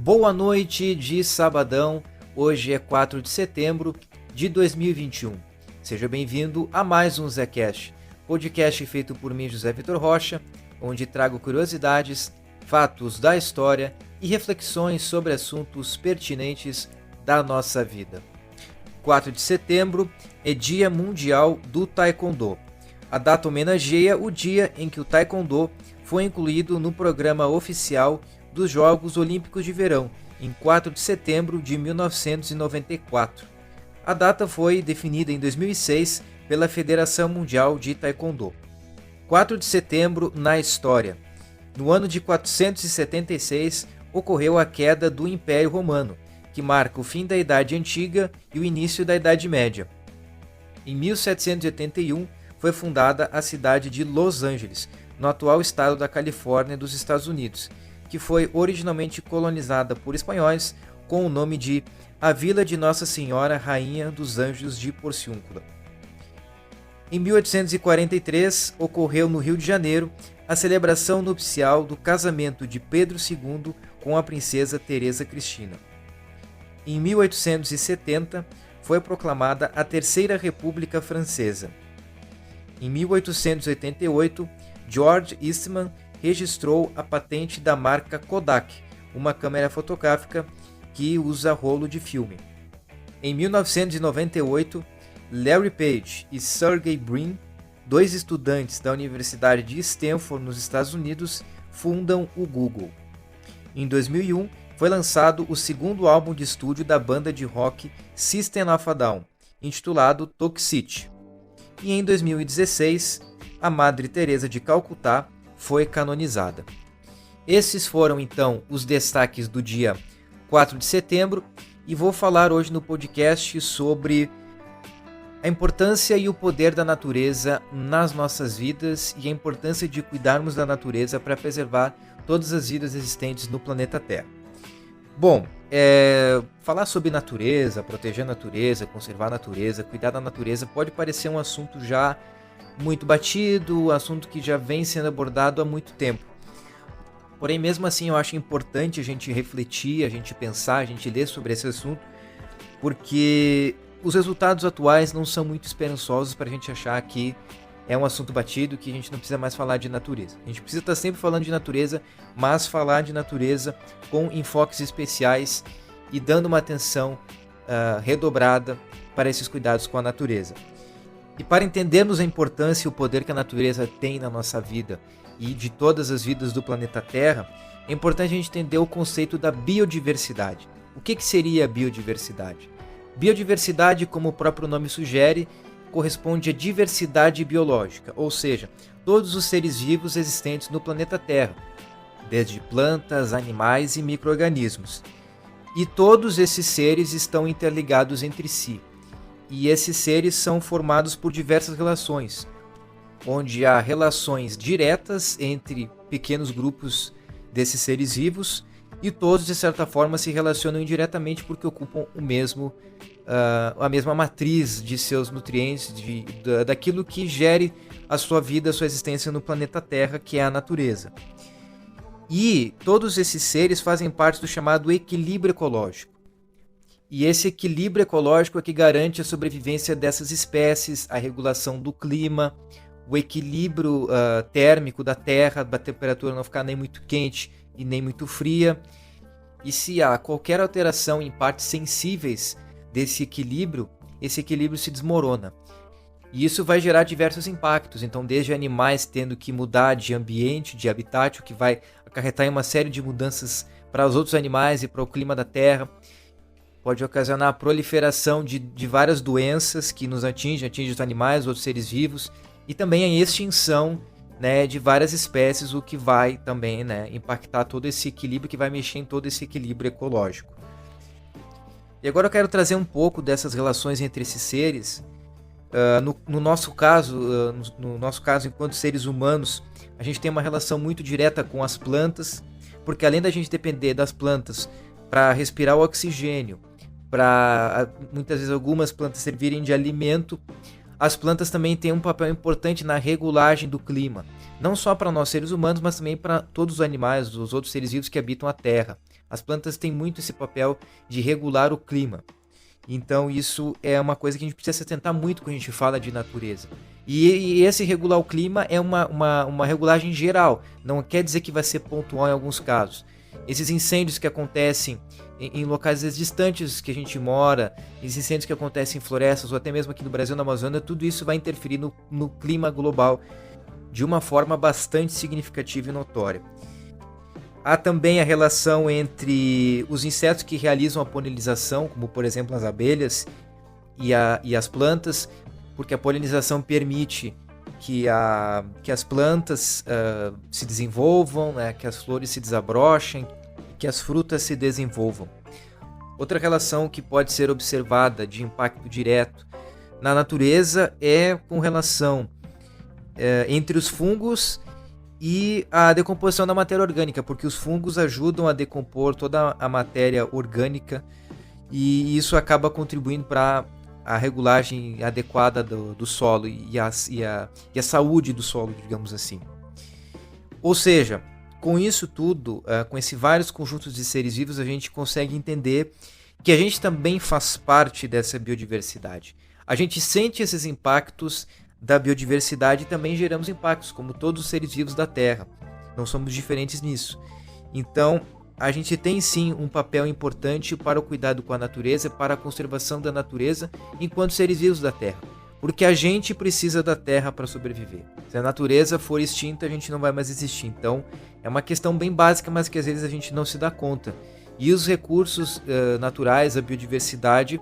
Boa noite de sabadão, hoje é 4 de setembro de 2021. Seja bem-vindo a mais um ZeCast, podcast feito por mim, José Vitor Rocha, onde trago curiosidades, fatos da história e reflexões sobre assuntos pertinentes da nossa vida. 4 de setembro é Dia Mundial do Taekwondo. A data homenageia o dia em que o Taekwondo foi incluído no programa oficial dos Jogos Olímpicos de Verão, em 4 de setembro de 1994. A data foi definida em 2006 pela Federação Mundial de Taekwondo. 4 de setembro na história. No ano de 476, ocorreu a queda do Império Romano, que marca o fim da Idade Antiga e o início da Idade Média. Em 1781, foi fundada a cidade de Los Angeles, no atual estado da Califórnia, dos Estados Unidos, que foi originalmente colonizada por espanhóis com o nome de A Vila de Nossa Senhora Rainha dos Anjos de Porciúncula. Em 1843, ocorreu no Rio de Janeiro a celebração nupcial do casamento de Pedro II com a princesa Teresa Cristina. Em 1870, foi proclamada a Terceira República Francesa. Em 1888, George Eastman registrou a patente da marca Kodak, uma câmera fotográfica que usa rolo de filme. Em 1998, Larry Page e Sergey Brin, dois estudantes da Universidade de Stanford, nos Estados Unidos, fundam o Google. Em 2001, foi lançado o segundo álbum de estúdio da banda de rock System of a Down, intitulado Toxicity. E em 2016, a Madre Teresa de Calcutá foi canonizada. Esses foram então os destaques do dia 4 de setembro e vou falar hoje no podcast sobre a importância e o poder da natureza nas nossas vidas e a importância de cuidarmos da natureza para preservar todas as vidas existentes no planeta Terra. Bom, falar sobre natureza, proteger a natureza, conservar a natureza, cuidar da natureza pode parecer um assunto já muito batido, assunto que já vem sendo abordado há muito tempo. Porém, mesmo assim, eu acho importante a gente refletir, a gente pensar, a gente ler sobre esse assunto, porque os resultados atuais não são muito esperançosos para a gente achar que é um assunto batido, que a gente não precisa mais falar de natureza. A gente precisa estar sempre falando de natureza, mas falar de natureza com enfoques especiais e dando uma atenção redobrada para esses cuidados com a natureza. E para entendermos a importância e o poder que a natureza tem na nossa vida e de todas as vidas do planeta Terra, é importante a gente entender o conceito da biodiversidade. O que seria a biodiversidade? Biodiversidade, como o próprio nome sugere, corresponde à diversidade biológica, ou seja, todos os seres vivos existentes no planeta Terra, desde plantas, animais e micro-organismos. E todos esses seres estão interligados entre si. E esses seres são formados por diversas relações, onde há relações diretas entre pequenos grupos desses seres vivos e todos, de certa forma, se relacionam indiretamente porque ocupam a mesma matriz de seus nutrientes, daquilo que gere a sua vida, a sua existência no planeta Terra, que é a natureza. E todos esses seres fazem parte do chamado equilíbrio ecológico. E esse equilíbrio ecológico é que garante a sobrevivência dessas espécies, a regulação do clima, o equilíbrio térmico da Terra, da temperatura não ficar nem muito quente e nem muito fria. E se há qualquer alteração em partes sensíveis desse equilíbrio, esse equilíbrio se desmorona. E isso vai gerar diversos impactos, então desde animais tendo que mudar de ambiente, de habitat, o que vai acarretar em uma série de mudanças para os outros animais e para o clima da Terra. Pode ocasionar a proliferação de várias doenças que nos atingem os animais, outros seres vivos, e também a extinção, de várias espécies, o que vai também impactar todo esse equilíbrio, que vai mexer em todo esse equilíbrio ecológico. E agora eu quero trazer um pouco dessas relações entre esses seres. No nosso caso, enquanto seres humanos, a gente tem uma relação muito direta com as plantas, porque além da gente depender das plantas para respirar o oxigênio, para muitas vezes algumas plantas servirem de alimento, as plantas também têm um papel importante na regulagem do clima, não só para nós seres humanos, mas também para todos os animais, os outros seres vivos que habitam a Terra. As plantas têm muito esse papel de regular o clima. Então isso é uma coisa que a gente precisa se atentar muito quando a gente fala de natureza. E esse regular o clima é uma regulagem geral, não quer dizer que vai ser pontual em alguns casos. Esses incêndios que acontecem em locais às vezes distantes que a gente mora, esses incêndios que acontecem em florestas ou até mesmo aqui no Brasil, na Amazônia, tudo isso vai interferir no clima global de uma forma bastante significativa e notória. Há também a relação entre os insetos que realizam a polinização, como por exemplo as abelhas e as plantas, porque a polinização permite que as plantas se desenvolvam, né, que as flores se desabrochem, que as frutas se desenvolvam. Outra relação que pode ser observada de impacto direto na natureza é com relação entre os fungos e a decomposição da matéria orgânica, porque os fungos ajudam a decompor toda a matéria orgânica e isso acaba contribuindo para a regulagem adequada do solo e a saúde do solo, digamos assim. Ou seja, com isso tudo, com esses vários conjuntos de seres vivos, a gente consegue entender que a gente também faz parte dessa biodiversidade. A gente sente esses impactos da biodiversidade e também geramos impactos, como todos os seres vivos da Terra. Não somos diferentes nisso. Então, a gente tem sim um papel importante para o cuidado com a natureza, para a conservação da natureza enquanto seres vivos da Terra. Porque a gente precisa da Terra para sobreviver. Se a natureza for extinta, a gente não vai mais existir. Então, é uma questão bem básica, mas que às vezes a gente não se dá conta. E os recursos naturais, a biodiversidade,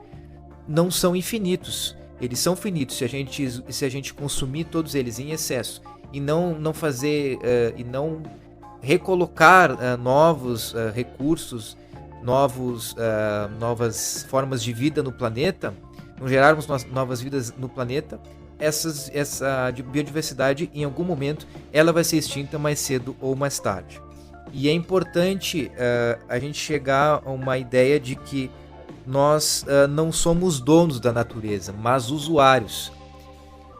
não são infinitos. Eles são finitos se a gente consumir todos eles em excesso e não fazer e não recolocar novos recursos, novas formas de vida no planeta, não gerarmos novas vidas no planeta, essa biodiversidade em algum momento ela vai ser extinta mais cedo ou mais tarde. E é importante a gente chegar a uma ideia de que nós não somos donos da natureza, mas usuários.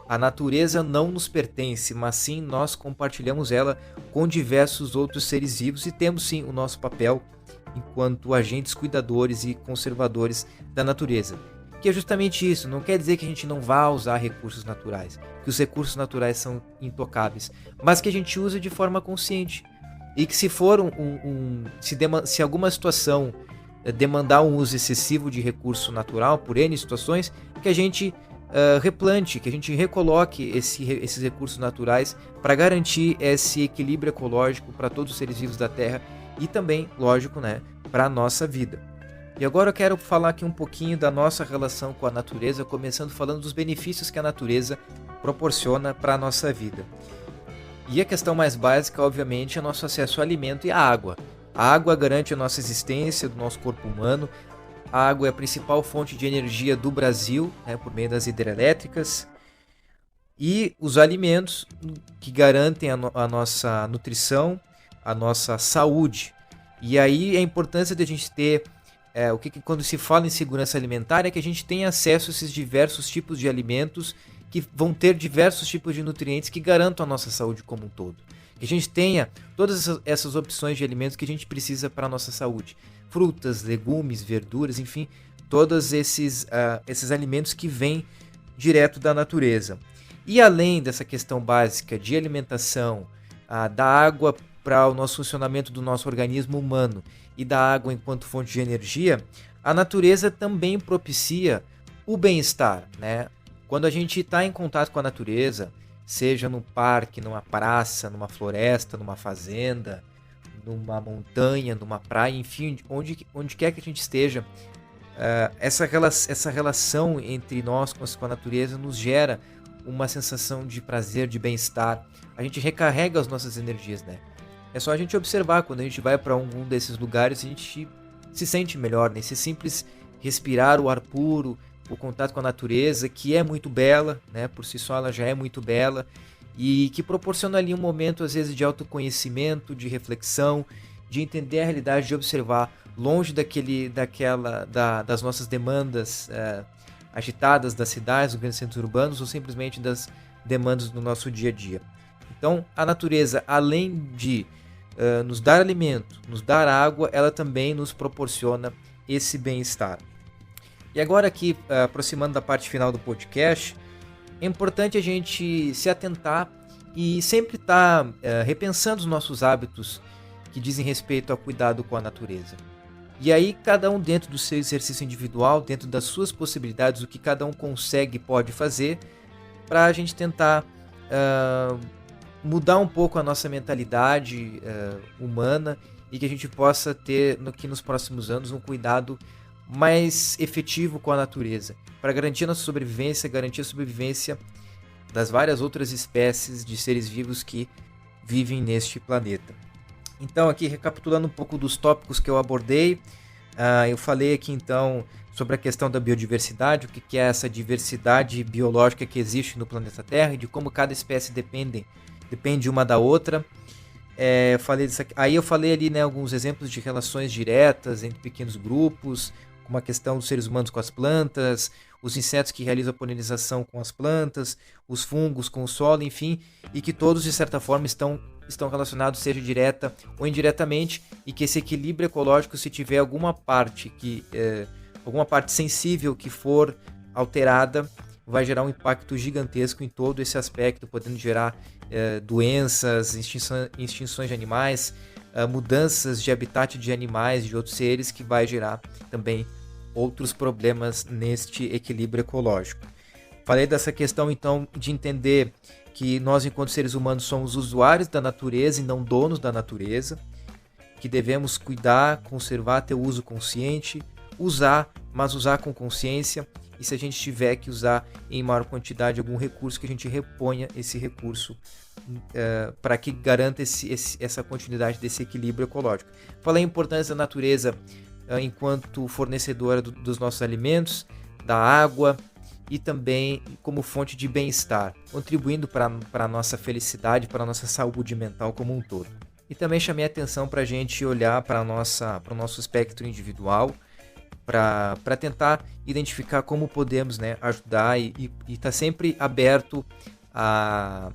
A natureza não nos pertence, mas sim nós compartilhamos ela com diversos outros seres vivos e temos sim o nosso papel enquanto agentes cuidadores e conservadores da natureza. Que é justamente isso, não quer dizer que a gente não vá usar recursos naturais, que os recursos naturais são intocáveis, mas que a gente use de forma consciente. E que se for se alguma situação demandar um uso excessivo de recurso natural por N situações, que a gente replante, que a gente recoloque esses recursos naturais para garantir esse equilíbrio ecológico para todos os seres vivos da Terra e também, lógico, né, para a nossa vida. E agora eu quero falar aqui um pouquinho da nossa relação com a natureza, começando falando dos benefícios que a natureza proporciona para a nossa vida. E a questão mais básica, obviamente, é o nosso acesso ao alimento e à água. A água garante a nossa existência do nosso corpo humano. A água é a principal fonte de energia do Brasil, né, por meio das hidrelétricas. E os alimentos que garantem a nossa nutrição, a nossa saúde. E aí a importância de a gente ter, quando se fala em segurança alimentar, é que a gente tenha acesso a esses diversos tipos de alimentos que vão ter diversos tipos de nutrientes que garantam a nossa saúde como um todo. Que a gente tenha todas essas opções de alimentos que a gente precisa para a nossa saúde. Frutas, legumes, verduras, enfim, todos esses alimentos que vêm direto da natureza. E além dessa questão básica de alimentação, da água para o nosso funcionamento do nosso organismo humano e da água enquanto fonte de energia, a natureza também propicia o bem-estar, né? Quando a gente está em contato com a natureza, seja num parque, numa praça, numa floresta, numa fazenda, numa montanha, numa praia, enfim, onde quer que a gente esteja, essa relação entre nós com a natureza nos gera uma sensação de prazer, de bem-estar. A gente recarrega as nossas energias, né? É só a gente observar, quando a gente vai para algum desses lugares, a gente se sente melhor, nesse simples respirar o ar puro, o contato com a natureza, que é muito bela, né? Por si só ela já é muito bela, e que proporciona ali um momento, às vezes, de autoconhecimento, de reflexão, de entender a realidade, de observar, longe das nossas demandas agitadas das cidades, dos grandes centros urbanos, ou simplesmente das demandas do nosso dia a dia. Então, a natureza, além de nos dar alimento, nos dar água, ela também nos proporciona esse bem-estar. E agora aqui, aproximando da parte final do podcast, é importante a gente se atentar e sempre estar repensando os nossos hábitos que dizem respeito ao cuidado com a natureza. E aí, cada um dentro do seu exercício individual, dentro das suas possibilidades, o que cada um consegue e pode fazer, para a gente tentar mudar um pouco a nossa mentalidade humana e que a gente possa ter, nos próximos anos, um cuidado mais efetivo com a natureza, para garantir a nossa sobrevivência, garantir a sobrevivência das várias outras espécies de seres vivos que vivem neste planeta. Então, aqui recapitulando um pouco dos tópicos que eu abordei, eu falei aqui então sobre a questão da biodiversidade, o que é essa diversidade biológica que existe no planeta Terra e de como cada espécie depende uma da outra. Eu falei ali, né, alguns exemplos de relações diretas entre pequenos grupos, como a questão dos seres humanos com as plantas, os insetos que realizam a polinização com as plantas, os fungos com o solo, enfim, e que todos de certa forma estão relacionados, seja direta ou indiretamente, e que esse equilíbrio ecológico, se tiver alguma parte sensível que for alterada, vai gerar um impacto gigantesco em todo esse aspecto, podendo gerar doenças, extinções de animais, mudanças de habitat de animais, de outros seres, que vai gerar também outros problemas neste equilíbrio ecológico. Falei dessa questão então de entender que nós, enquanto seres humanos, somos usuários da natureza e não donos da natureza, que devemos cuidar, conservar, ter o uso consciente, mas usar com consciência, e se a gente tiver que usar em maior quantidade algum recurso, que a gente reponha esse recurso para que garanta essa continuidade desse equilíbrio ecológico. Falei a importância da natureza enquanto fornecedora dos nossos alimentos, da água e também como fonte de bem-estar, contribuindo para a nossa felicidade, para a nossa saúde mental como um todo. E também chamei a atenção para a gente olhar para o nosso espectro individual, para tentar identificar como podemos, né, ajudar e estar sempre aberto a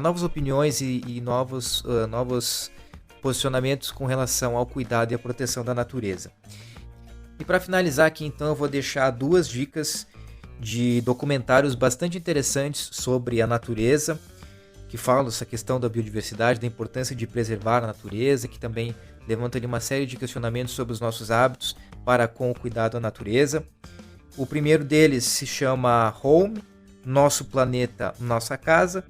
novas opiniões e novos posicionamentos com relação ao cuidado e à proteção da natureza. E para finalizar aqui, então, eu vou deixar 2 dicas de documentários bastante interessantes sobre a natureza, que falam dessa questão da biodiversidade, da importância de preservar a natureza, que também levanta ali uma série de questionamentos sobre os nossos hábitos para com o cuidado à natureza. O primeiro deles se chama Home, Nosso Planeta, Nossa Casa,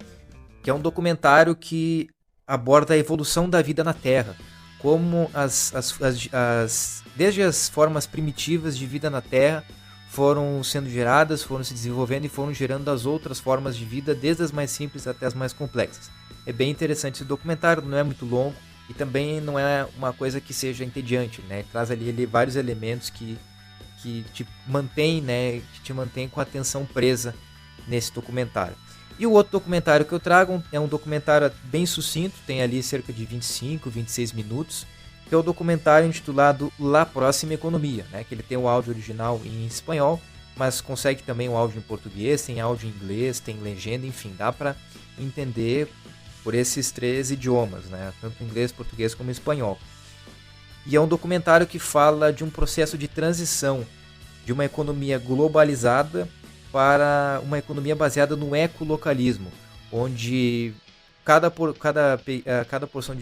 que é um documentário que aborda a evolução da vida na Terra, como desde as formas primitivas de vida na Terra foram sendo geradas, foram se desenvolvendo e foram gerando as outras formas de vida, desde as mais simples até as mais complexas. É bem interessante esse documentário, não é muito longo e também não é uma coisa que seja entediante, né? Traz ali vários elementos que te mantém, né, que te mantém com a atenção presa nesse documentário. E o outro documentário que eu trago é um documentário bem sucinto, tem ali cerca de 25, 26 minutos, que é o documentário intitulado La Próxima Economia, né? Que ele tem o áudio original em espanhol, mas consegue também o áudio em português, tem áudio em inglês, tem legenda, enfim, dá para entender por esses 3 idiomas, né? Tanto inglês, português como espanhol. E é um documentário que fala de um processo de transição de uma economia globalizada para uma economia baseada no ecolocalismo, onde cada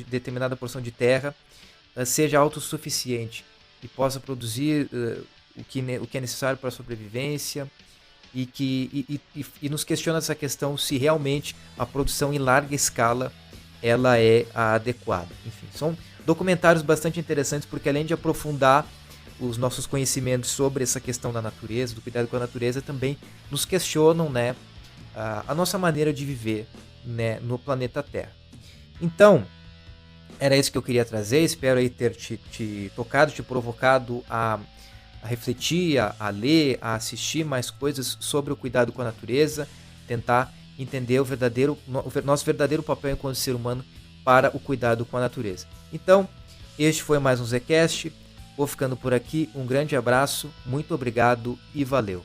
determinada porção de terra seja autossuficiente e possa produzir o que é necessário para a sobrevivência e nos questiona essa questão se realmente a produção em larga escala ela é a adequada. Enfim, são documentários bastante interessantes porque, além de aprofundar os nossos conhecimentos sobre essa questão da natureza, do cuidado com a natureza, também nos questionam, né, a nossa maneira de viver, né, no planeta Terra. Então, era isso que eu queria trazer, espero aí ter te tocado, te provocado a refletir, a ler, a assistir mais coisas sobre o cuidado com a natureza, tentar entender o nosso verdadeiro papel enquanto ser humano para o cuidado com a natureza. Então, este foi mais um Zcast, vou ficando por aqui, um grande abraço, muito obrigado e valeu!